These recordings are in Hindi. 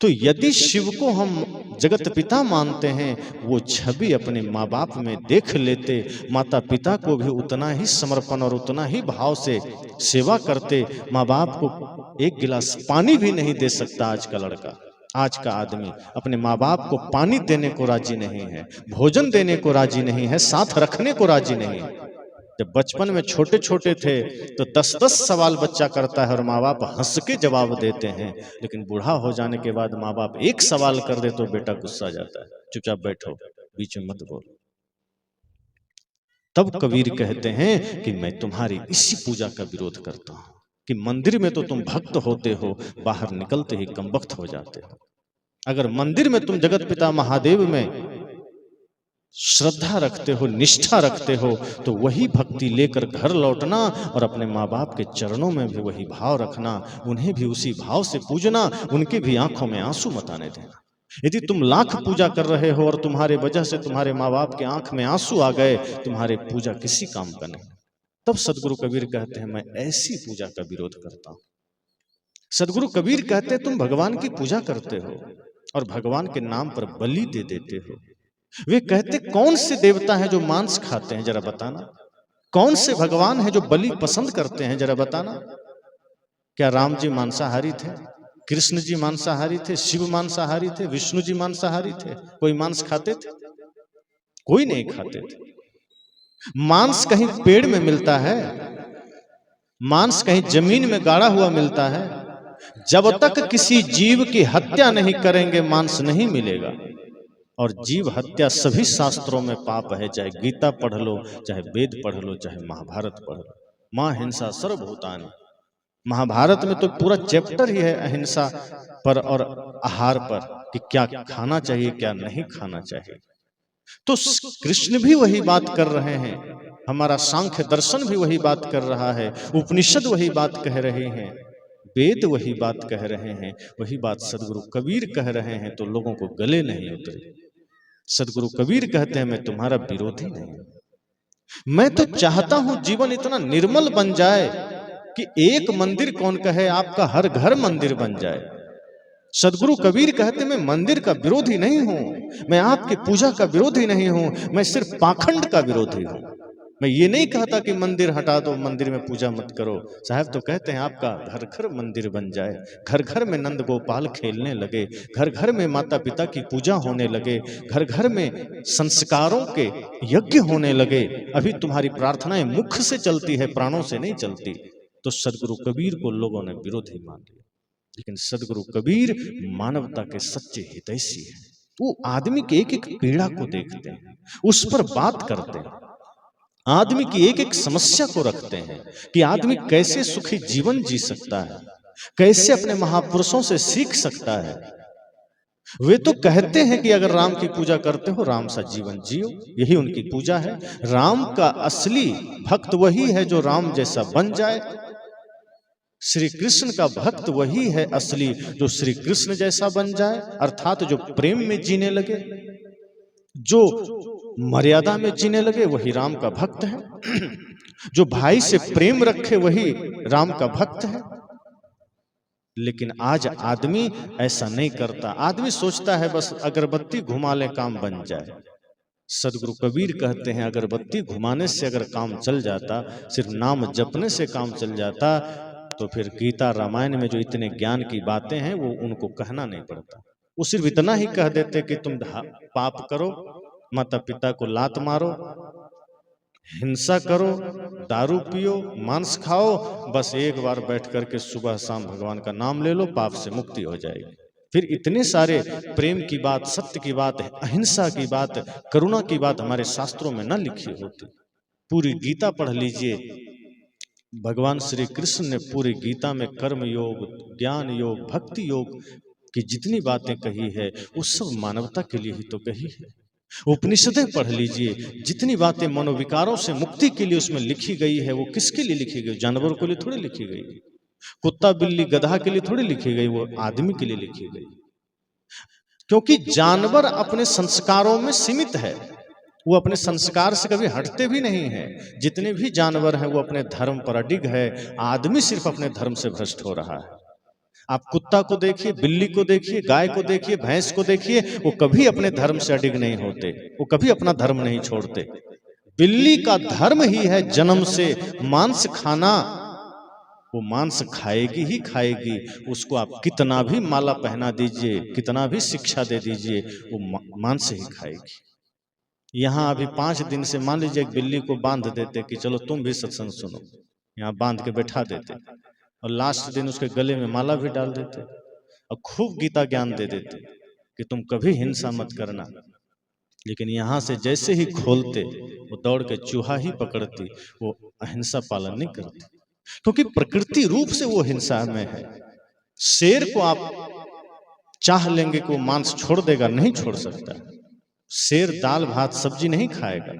तो यदि शिव को हम जगत पिता मानते हैं, वो छवि अपने माँ बाप में देख लेते, माता पिता को भी उतना ही समर्पण और उतना ही भाव से सेवा करते। माँ बाप को एक गिलास पानी भी नहीं दे सकता आज का लड़का, आज का आदमी अपने माँ बाप को पानी देने को राजी नहीं है, भोजन देने को राजी नहीं है, साथ रखने को राजी नहीं है। जब बचपन में छोटे छोटे थे तो 10-10 सवाल बच्चा करता है और माँ बाप हंस के जवाब देते हैं, लेकिन बूढ़ा हो जाने के बाद माँ बाप एक सवाल कर दे तो बेटा गुस्सा जाता है, चुपचाप बैठो, बीच में मत बोलो। तब कबीर कहते हैं कि मैं तुम्हारी इसी पूजा का विरोध करता हूं कि मंदिर में तो तुम भक्त होते हो, बाहर निकलते ही कमबख्त हो जाते हो। अगर मंदिर में तुम जगत पिता महादेव में श्रद्धा रखते हो, निष्ठा रखते हो, तो वही भक्ति लेकर घर लौटना और अपने माँ बाप के चरणों में भी वही भाव रखना, उन्हें भी उसी भाव से पूजना, उनकी भी आंखों में आंसू मत आने देना। यदि तुम लाख पूजा कर रहे हो और तुम्हारे वजह से तुम्हारे माँ बाप के आंख में आंसू आ गए, तुम्हारे पूजा किसी काम का नहीं। तब सदगुरु कबीर कहते हैं मैं ऐसी पूजा का विरोध करता हूं। सदगुरु कबीर कहते हैं तुम भगवान की पूजा करते हो और भगवान के नाम पर बलि दे देते हो। वे कहते कौन से देवता हैं जो मांस खाते हैं, जरा बताना। कौन से भगवान हैं जो बलि पसंद करते हैं, जरा बताना। क्या राम जी मांसाहारी थे? कृष्ण जी मांसाहारी थे? शिव मांसाहारी थे? विष्णु जी मांसाहारी थे? कोई मांस खाते थे? कोई नहीं खाते थे। मांस कहीं पेड़ में मिलता है? मांस कहीं जमीन में गाड़ा हुआ मिलता है? जब तक किसी जीव की हत्या नहीं करेंगे मांस नहीं मिलेगा। और जीव हत्या सभी शास्त्रों में पाप है, चाहे गीता पढ़ लो, चाहे वेद पढ़ लो, चाहे महाभारत पढ़ लो। मां हिंसा सर्वभूतानि, महाभारत में तो पूरा चैप्टर ही है अहिंसा पर और आहार पर कि क्या खाना चाहिए क्या नहीं खाना चाहिए। तो कृष्ण भी वही बात कर रहे हैं, हमारा सांख्य दर्शन भी वही बात कर रहा है, उपनिषद वही बात कह रहे हैं, वेद वही बात कह रहे हैं, वही बात सदगुरु कबीर कह रहे हैं, तो लोगों को गले नहीं उतरे। सदगुरु कबीर कहते हैं मैं तुम्हारा विरोधी नहीं, मैं तो चाहता हूं जीवन इतना निर्मल बन जाए कि एक मंदिर कौन कहे, आपका हर घर मंदिर बन जाए। सदगुरु कबीर कहते मैं मंदिर का विरोधी नहीं हूं, मैं आपकी पूजा का विरोधी नहीं हूं, मैं सिर्फ पाखंड का विरोधी हूं। मैं ये नहीं कहता कि मंदिर हटा दो, मंदिर में पूजा मत करो। साहब तो कहते हैं आपका घर घर मंदिर बन जाए, घर घर में नंद गोपाल खेलने लगे, घर घर में माता पिता की पूजा होने लगे, घर घर में संस्कारों के यज्ञ होने लगे। अभी तुम्हारी प्रार्थनाएं मुख से चलती है, प्राणों से नहीं चलती। तो सदगुरु कबीर को लोगों ने विरोधी मान लिया, लेकिन सदगुरु कबीर मानवता के सच्चे हितैषी हैं। वो आदमी के एक एक पीड़ा को देखते हैं, उस पर बात करते हैं, आदमी की एक एक समस्या को रखते हैं कि आदमी कैसे सुखी जीवन जी सकता है, कैसे अपने महापुरुषों से सीख सकता है। वे तो कहते हैं कि अगर राम की पूजा करते हो राम सा जीवन जियो, यही उनकी पूजा है। राम का असली भक्त वही है जो राम जैसा बन जाए। श्री कृष्ण का भक्त वही है असली जो श्री कृष्ण जैसा बन जाए, अर्थात जो प्रेम में जीने लगे, जो मर्यादा में जीने लगे, वही राम का भक्त है। जो भाई से प्रेम रखे वही राम का भक्त है। लेकिन आज आदमी ऐसा नहीं करता, आदमी सोचता है बस अगरबत्ती घुमा ले काम बन जाए। सदगुरु कबीर कहते हैं अगरबत्ती घुमाने से अगर काम चल जाता, सिर्फ नाम जपने से काम चल जाता, तो फिर गीता रामायण में जो इतने ज्ञान की बातें हैं वो उनको कहना नहीं पड़ता। वो सिर्फ इतना ही कह देते कि तुम पाप करो, माता पिता को लात मारो, हिंसा करो, दारू पियो, मांस खाओ, बस एक बार बैठ करके सुबह शाम भगवान का नाम ले लो, पाप से मुक्ति हो जाएगी। फिर इतने सारे प्रेम की बात, सत्य की बात, अहिंसा की बात, करुणा की बात हमारे शास्त्रों में न लिखी होती। पूरी गीता पढ़ लीजिए, भगवान श्री कृष्ण ने पूरी गीता में कर्म योग, ज्ञान योग, भक्ति योग की जितनी बातें कही है वो सब मानवता के लिए ही तो कही है। उपनिषदें पढ़ लीजिए, जितनी बातें मनोविकारों से मुक्ति के लिए उसमें लिखी गई है वो किसके लिए लिखी गई? जानवरों के लिए थोड़ी लिखी गई, कुत्ता बिल्ली गधा के लिए थोड़ी लिखी गई, वो आदमी के लिए लिखी गई। क्योंकि जानवर अपने संस्कारों में सीमित है, वो अपने संस्कार से कभी हटते भी नहीं है। जितने भी जानवर हैं वो अपने धर्म पर अडिग है, आदमी सिर्फ अपने धर्म से भ्रष्ट हो रहा है। आप कुत्ता को देखिए, बिल्ली को देखिए, गाय को देखिए, भैंस को देखिए, वो कभी अपने धर्म से अडिग नहीं होते, वो कभी अपना धर्म नहीं छोड़ते। बिल्ली का धर्म ही है जन्म से मांस खाना। वो मांस खाएगी ही खाएगी, उसको आप कितना भी माला पहना दीजिए, कितना भी शिक्षा दे दीजिए, वो मांस ही खाएगी। यहाँ अभी 5 दिन से मान लीजिए एक बिल्ली को बांध देते कि चलो तुम भी सत्संग सुनो, यहाँ बांध के बैठा देते, और लास्ट दिन उसके गले में माला भी डाल देते और खूब गीता ज्ञान दे देते कि तुम कभी हिंसा मत करना। लेकिन यहाँ से जैसे ही खोलते, वो दौड़ के चूहा ही पकड़ती, वो अहिंसा पालन नहीं करती, क्योंकि प्रकृति रूप से वो हिंसा में है। शेर को आप चाह लेंगे कि वो मांस छोड़ देगा, नहीं छोड़ सकता। शेर दाल भात सब्जी नहीं खाएगा,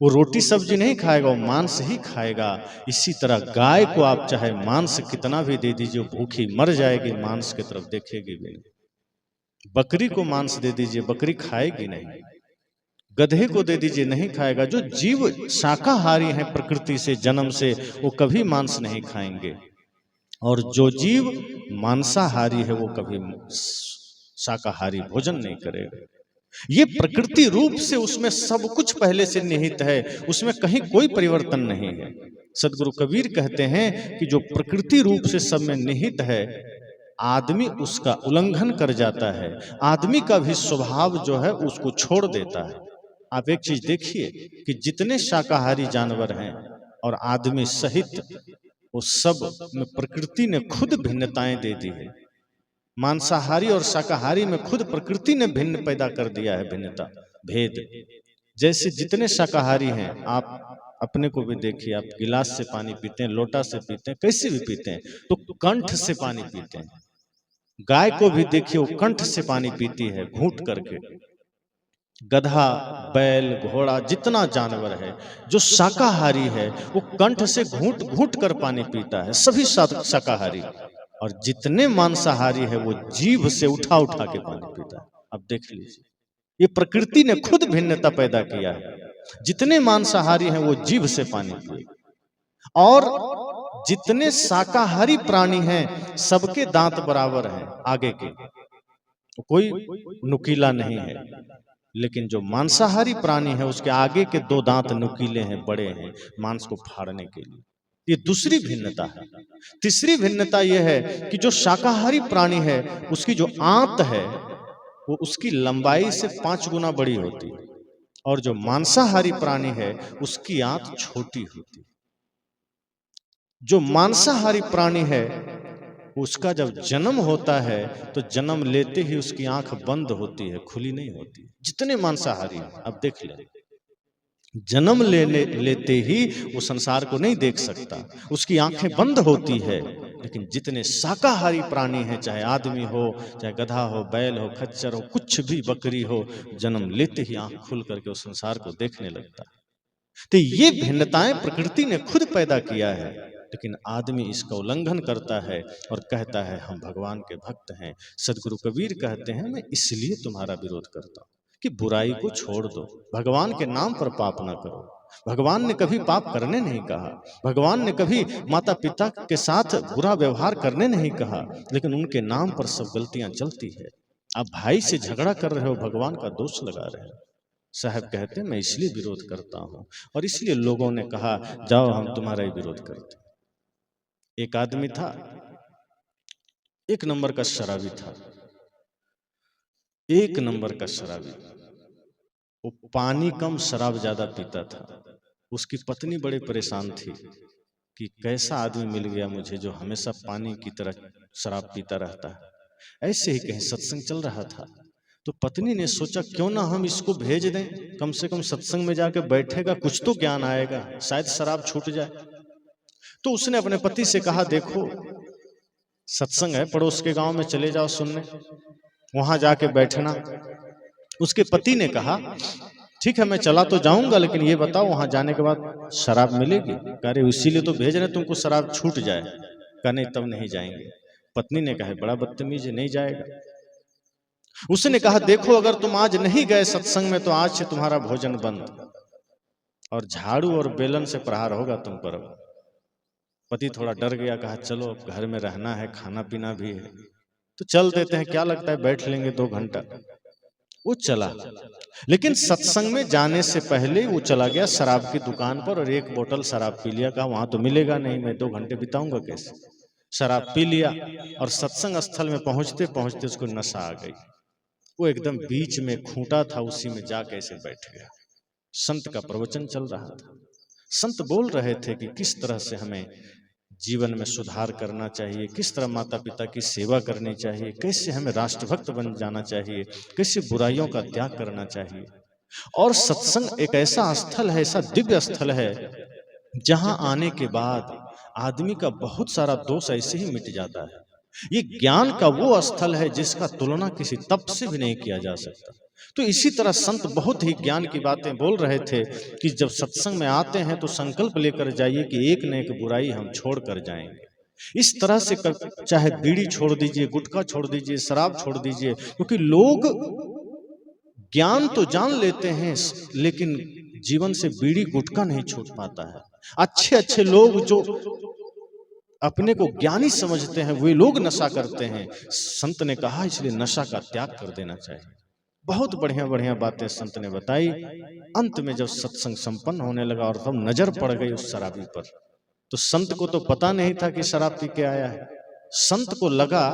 वो रोटी सब्जी नहीं खाएगा, वो मांस ही खाएगा। इसी तरह गाय को आप चाहे मांस कितना भी दे दीजिए, भूखी मर जाएगी, मांस की तरफ देखेगी भी नहीं। बकरी को मांस दे दीजिए, बकरी खाएगी नहीं। गधे को दे दीजिए, नहीं खाएगा। जो जीव शाकाहारी हैं प्रकृति से, जन्म से, वो कभी मांस नहीं खाएंगे। और जो जीव मांसाहारी है, वो कभी शाकाहारी भोजन नहीं करेगा। ये प्रकृति रूप से उसमें सब कुछ पहले से निहित है, उसमें कहीं कोई परिवर्तन नहीं है। सदगुरु कबीर कहते हैं कि जो प्रकृति रूप से सब में निहित है, आदमी उसका उल्लंघन कर जाता है, आदमी का भी स्वभाव जो है उसको छोड़ देता है। आप एक चीज देखिए कि जितने शाकाहारी जानवर हैं और आदमी सहित, वो सब में प्रकृति ने खुद भिन्नताएं दे दी है। मांसाहारी और शाकाहारी में खुद प्रकृति ने भिन्न पैदा कर दिया है, भिन्नता, भेद। जैसे जितने शाकाहारी हैं, आप अपने को भी देखिए, आप गिलास से पानी पीते हैं, लोटा से पीते हैं, कैसे भी पीते हैं, तो कंठ से पानी पीते हैं। गाय को भी देखिए, वो कंठ से पानी पीती है, घूंट करके। गधा, बैल, घोड़ा, जितना जानवर है जो शाकाहारी है, वो कंठ से घूंट घूंट कर पानी पीता है, सभी शाकाहारी। और जितने मांसाहारी है, वो जीभ से उठा उठा के पानी पीता है। अब देख लीजिए, ये प्रकृति ने खुद भिन्नता पैदा किया है। जितने मांसाहारी हैं, वो जीभ से पानी पिए, और जितने शाकाहारी प्राणी हैं, सबके दांत बराबर हैं आगे के, कोई नुकीला नहीं है। लेकिन जो मांसाहारी प्राणी है, उसके आगे के 2 दांत नुकीले हैं, बड़े हैं, मांस को फाड़ने के लिए। ये दूसरी भिन्नता है। तीसरी भिन्नता यह है कि जो शाकाहारी प्राणी है, उसकी जो आंत है, वो उसकी लंबाई से 5 गुना बड़ी होती है, और जो मांसाहारी प्राणी है, उसकी आंत छोटी होती है। जो मांसाहारी प्राणी है, उसका जब जन्म होता है, तो जन्म लेते ही उसकी आंख बंद होती है, खुली नहीं होती। जितने मांसाहारी हैं, अब देख ले, जन्म लेते ही वो संसार को नहीं देख सकता, उसकी आंखें बंद होती है। लेकिन जितने शाकाहारी प्राणी हैं, चाहे आदमी हो, चाहे गधा हो, बैल हो, खच्चर हो, कुछ भी, बकरी हो, जन्म लेते ही आंख खुल करके उस संसार को देखने लगता है। तो ये भिन्नताएं प्रकृति ने खुद पैदा किया है, लेकिन आदमी इसका उल्लंघन करता है और कहता है हम भगवान के भक्त हैं। सदगुरु कबीर कहते हैं, मैं इसलिए तुम्हारा विरोध करता हूं कि बुराई को छोड़ दो, भगवान के नाम पर पाप ना करो। भगवान ने कभी पाप करने नहीं कहा, भगवान ने कभी माता पिता के साथ बुरा व्यवहार करने नहीं कहा, लेकिन उनके नाम पर सब गलतियां चलती है। आप भाई से झगड़ा कर रहे हो, भगवान का दोष लगा रहे हो। साहब कहते हैं, मैं इसलिए विरोध करता हूं, और इसलिए लोगों ने कहा जाओ हम तुम्हारा ही विरोध करते। एक आदमी था, 1 नंबर का शराबी था, 1 नंबर का शराबी। वो पानी कम, शराब ज्यादा पीता था। उसकी पत्नी बड़ी परेशान थी कि कैसा आदमी मिल गया मुझे जो हमेशा पानी की तरह शराब पीता रहता है। ऐसे ही कहीं सत्संग चल रहा था, तो पत्नी ने सोचा क्यों ना हम इसको भेज दें, कम से कम सत्संग में जाके बैठेगा, कुछ तो ज्ञान आएगा, शायद शराब छूट जाए। तो उसने अपने पति से कहा, देखो सत्संग है, पड़ोस के गांव में चले जाओ सुनने, वहां जाके बैठना। उसके पति ने कहा ठीक है, मैं चला तो जाऊंगा, लेकिन ये बताओ वहां जाने के बाद शराब मिलेगी? कह रहे इसीलिए तो भेज रहे तुमको, शराब छूट जाए। कहा नहीं, तब नहीं जाएंगे। पत्नी ने कहा बड़ा बदतमीज है, नहीं जाएगा। उसने कहा देखो अगर तुम आज नहीं गए सत्संग में, तो आज से तुम्हारा भोजन बंद, और झाड़ू और बेलन से प्रहार होगा तुम पर। पति थोड़ा डर गया, कहा चलो अब घर में रहना है, खाना पीना भी है, तो चल देते हैं, क्या लगता है बैठ लेंगे 2 घंटा। वो चला, लेकिन सत्संग में जाने से पहले वो चला गया शराब की दुकान पर और 1 बोतल शराब पी लिया। कहा वहां तो मिलेगा नहीं, मैं 2 घंटे बिताऊंगा कैसे। शराब पी लिया और सत्संग स्थल में पहुंचते पहुंचते उसको नशा आ गई। वो एकदम बीच में खूंटा था, उसी में जा कैसे बैठ गया। संत का प्रवचन चल रहा था, संत बोल रहे थे कि किस तरह से हमें जीवन में सुधार करना चाहिए, किस तरह माता पिता की सेवा करनी चाहिए, कैसे हमें राष्ट्रभक्त बन जाना चाहिए, कैसे बुराइयों का त्याग करना चाहिए। और सत्संग एक ऐसा स्थल है, ऐसा दिव्य स्थल है, जहां आने के बाद आदमी का बहुत सारा दोष ऐसे ही मिट जाता है। ये ज्ञान का वो स्थल है जिसका तुलना किसी तप से भी नहीं किया जा सकता। तो इसी तरह संत बहुत ही ज्ञान की बातें बोल रहे थे कि जब सत्संग में आते हैं तो संकल्प लेकर जाइए कि एक न एक बुराई हम छोड़ कर जाएंगे। इस तरह से चाहे बीड़ी छोड़ दीजिए, गुटखा छोड़ दीजिए, शराब छोड़ दीजिए, क्योंकि लोग ज्ञान तो जान लेते हैं लेकिन जीवन से बीड़ी गुटखा नहीं छूट पाता है। अच्छे अच्छे लोग जो अपने को ज्ञानी समझते हैं वे लोग नशा करते हैं। संत ने कहा इसलिए नशा का त्याग कर देना चाहिए। बहुत बढ़िया बढ़िया बातें संत ने बताई। अंत में जब सत्संग संपन्न होने लगा और तब नजर पड़ गई उस शराबी पर, तो संत को तो पता नहीं था कि शराब पी के आया है। संत को लगा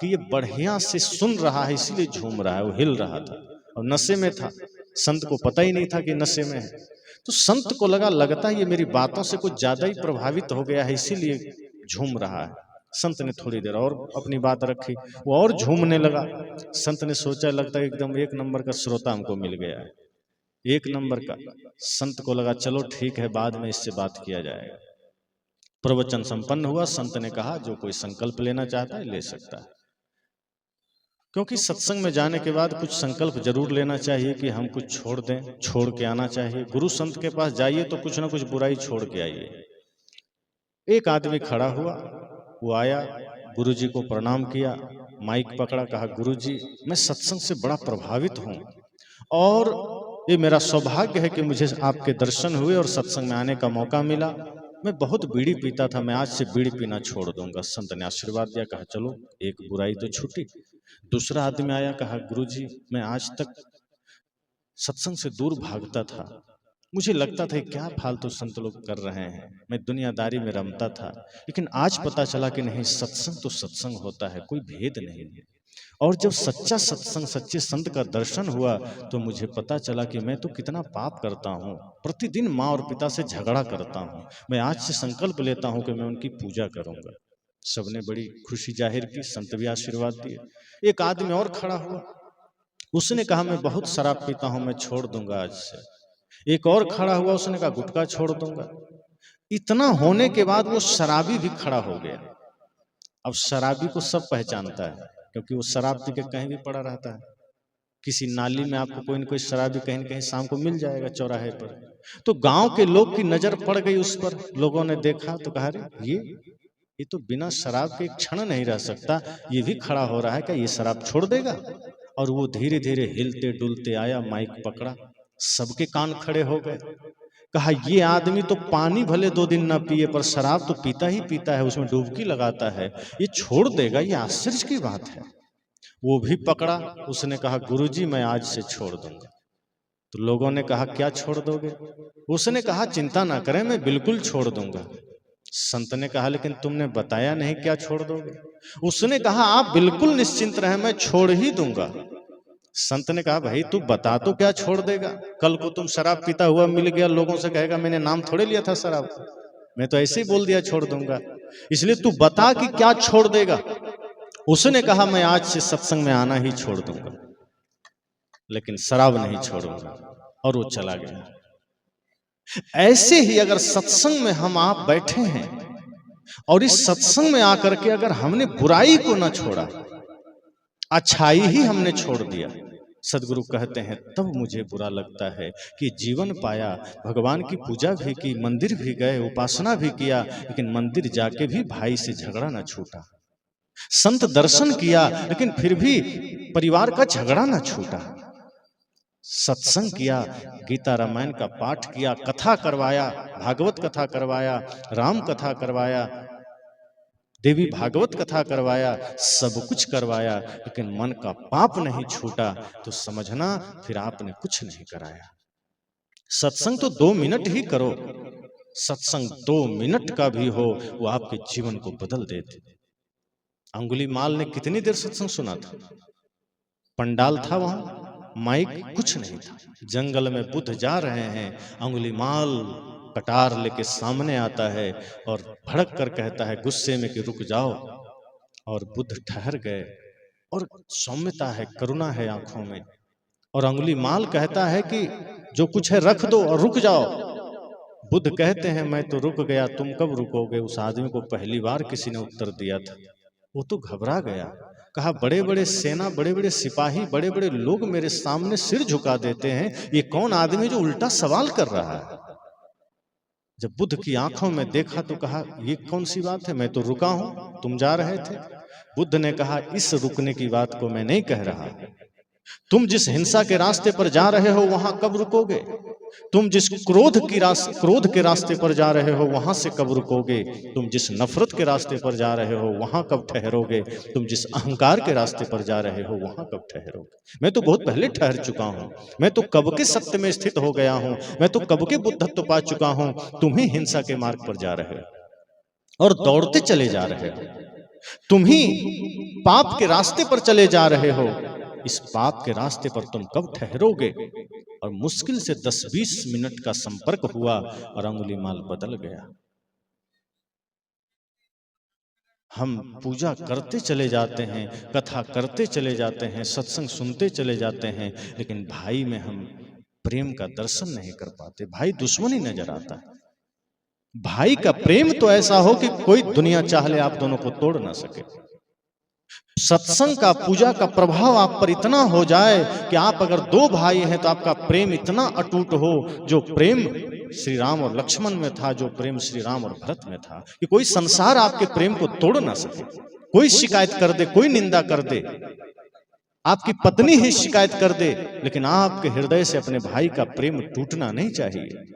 कि ये बढ़िया से सुन रहा है इसलिए झूम रहा है, वो हिल रहा था और नशे में था। संत को पता ही नहीं था कि नशे में है। तो संत को लगता है ये मेरी बातों से कुछ ज्यादा ही प्रभावित हो गया है, इसीलिए झूम रहा है। संत ने थोड़ी देर और अपनी बात रखी, वो और झूमने लगा। संत ने सोचा लगता है एकदम 1 नंबर का श्रोता हमको मिल गया है, 1 नंबर का। संत को लगा चलो ठीक है, बाद में इससे बात किया जाएगा। प्रवचन संपन्न हुआ। संत ने कहा जो कोई संकल्प लेना चाहता है ले सकता है, क्योंकि सत्संग में जाने के बाद कुछ संकल्प जरूर लेना चाहिए कि हम कुछ छोड़ दें, छोड़ के आना चाहिए। गुरु संत के पास जाइए तो कुछ ना कुछ बुराई छोड़ के आइए। एक आदमी खड़ा हुआ, वो आया, गुरुजी को प्रणाम किया, माइक पकड़ा, कहा गुरुजी मैं सत्संग से बड़ा प्रभावित हूँ और ये मेरा सौभाग्य है कि मुझे आपके दर्शन हुए और सत्संग में आने का मौका मिला। मैं बहुत बीड़ी पीता था, मैं आज से बीड़ी पीना छोड़ दूंगा। संत ने आशीर्वाद दिया, कहा चलो एक बुराई तो छूटी। दूसरा आदमी आया, कहा गुरुजी मैं आज तक सत्संग से दूर भागता था, मुझे लगता था क्या फालतू संत लोग कर रहे हैं, मैं दुनियादारी में रमता था, लेकिन आज पता चला कि नहीं, सत्संग तो सत्संग होता है, कोई भेद नहीं है। और जब सच्चा सत्संग, सच्चे संत का दर्शन हुआ तो मुझे पता चला कि मैं तो कितना पाप करता हूँ, प्रतिदिन माँ और पिता से झगड़ा करता हूँ। मैं आज से संकल्प लेता हूँ कि मैं उनकी पूजा करूंगा। सबने बड़ी खुशी जाहिर की, संत भी आशीर्वाद दिए। एक आदमी और खड़ा हुआ, उसने कहा मैं बहुत शराब पीता हूँ, मैं छोड़ दूंगा आज से। एक और खड़ा हुआ, उसने कहा गुटखा छोड़ दूंगा। इतना होने के बाद वो शराबी भी खड़ा हो गया। अब शराबी को सब पहचानता है क्योंकि वो शराब पी के कहीं भी पड़ा रहता है। किसी नाली में आपको कोई न कोई शराबी कहीं न कहीं शाम को मिल जाएगा चौराहे पर। तो गांव के लोग की नजर पड़ गई उस पर, लोगों ने देखा तो कहा ये तो बिना शराब के एक क्षण नहीं रह सकता, ये भी खड़ा हो रहा है, क्या ये शराब छोड़ देगा? और वो धीरे धीरे हिलते डुलते आया, माइक पकड़ा, सबके कान खड़े हो गए। कहा ये आदमी तो पानी भले 2 दिन ना पिए पर शराब तो पीता ही पीता है, उसमें डुबकी लगाता है, ये छोड़ देगा, ये आश्चर्य की बात है। वो भी पकड़ा, उसने कहा गुरुजी मैं आज से छोड़ दूंगा। तो लोगों ने कहा क्या छोड़ दोगे? उसने कहा चिंता ना करें, मैं बिल्कुल छोड़ दूंगा। संत ने कहा लेकिन तुमने बताया नहीं क्या छोड़ दोगे? उसने कहा आप बिल्कुल निश्चिंत रहे, मैं छोड़ ही दूंगा। संत ने कहा भाई तू बता तो क्या छोड़ देगा? कल को तुम शराब पीता हुआ मिल गया, लोगों से कहेगा मैंने नाम थोड़े लिया था शराब, मैं तो ऐसे ही बोल दिया छोड़ दूंगा, इसलिए तू बता कि क्या छोड़ देगा। उसने कहा मैं आज से सत्संग में आना ही छोड़ दूंगा, लेकिन शराब नहीं छोड़ूंगा, और वो चला गया। ऐसे ही अगर सत्संग में हम आप बैठे हैं और इस सत्संग में आकर के अगर हमने बुराई को ना छोड़ा, अच्छाई ही हमने छोड़ दिया, सदगुरु कहते हैं तब मुझे बुरा लगता है कि जीवन पाया, भगवान की पूजा भी की, मंदिर भी गए, उपासना भी किया, लेकिन मंदिर जाके भी भाई से झगड़ा ना छूटा, संत दर्शन किया लेकिन फिर भी परिवार का झगड़ा ना छूटा। सत्संग किया, गीता रामायण का पाठ किया, कथा करवाया, भागवत कथा करवाया, राम कथा करवाया, देवी भागवत कथा करवाया, सब कुछ करवाया, लेकिन मन का पाप नहीं छूटा, तो समझना फिर आपने कुछ नहीं कराया। सत्संग तो 2 मिनट ही करो, सत्संग 2 मिनट का भी हो, वो आपके जीवन को बदल देते। अंगुलीमाल ने कितनी देर सत्संग सुना था? पंडाल था वहां, माइक कुछ नहीं था। जंगल में बुद्ध जा रहे हैं, अंगुलीमाल कटार लेके सामने आता है और भड़क कर कहता है गुस्से में कि रुक जाओ, और बुद्ध ठहर गए, और सौम्यता है, करुणा है आंखों में, और अंगुलीमाल कहता है कि जो कुछ है रख दो और रुक जाओ। बुद्ध कहते हैं मैं तो रुक गया, तुम कब रुकोगे? उस आदमी को पहली बार किसी ने उत्तर दिया था, वो तो घबरा गया, कहा बड़े बड़े सेना, बड़े बड़े सिपाही, बड़े बड़े लोग मेरे सामने सिर झुका देते हैं, ये कौन आदमी जो उल्टा सवाल कर रहा है? जब बुद्ध की आंखों में देखा तो कहा ये कौन सी बात है, मैं तो रुका हूं, तुम जा रहे थे। बुद्ध ने कहा इस रुकने की बात को मैं नहीं कह रहा, तुम जिस हिंसा के रास्ते पर जा रहे हो वहां कब रुकोगे? तुम जिस क्रोध के रास्ते पर जा रहे हो वहां से कब रुकोगे? तुम जिस नफरत के रास्ते पर जा रहे हो वहां कब ठहरोगे? तुम जिस अहंकार के रास्ते पर जा रहे हो वहां कब ठहरोगे? मैं तो बहुत पहले ठहर चुका हूं, मैं तो कब के सत्य में स्थित हो गया हूं, मैं तो कब के बुद्धत्व पा चुका हूं, तुम ही हिंसा के मार्ग पर जा रहे हो और दौड़ते चले जा रहे हो, तुम ही पाप के रास्ते पर चले जा रहे हो, इस पाप के रास्ते पर तुम कब ठहरोगे? और मुश्किल से 10-20 मिनट का संपर्क हुआ और अंगुलीमाल बदल गया। हम पूजा करते चले जाते हैं, कथा करते चले जाते हैं, सत्संग सुनते चले जाते हैं, लेकिन भाई में हम प्रेम का दर्शन नहीं कर पाते, भाई दुश्मन ही नजर आता है। भाई का प्रेम तो ऐसा हो कि कोई दुनिया चाह ले आप दोनों को तोड़ ना सके। सत्संग का, पूजा का प्रभाव आप पर इतना हो जाए कि आप अगर 2 भाई हैं तो आपका प्रेम इतना अटूट हो, जो प्रेम श्री राम और लक्ष्मण में था, जो प्रेम श्री राम और भरत में था, कि कोई संसार आपके प्रेम को तोड़ ना सके। कोई शिकायत कर दे, कोई निंदा कर दे, आपकी पत्नी ही शिकायत कर दे, लेकिन आपके हृदय से अपने भाई का प्रेम टूटना नहीं चाहिए।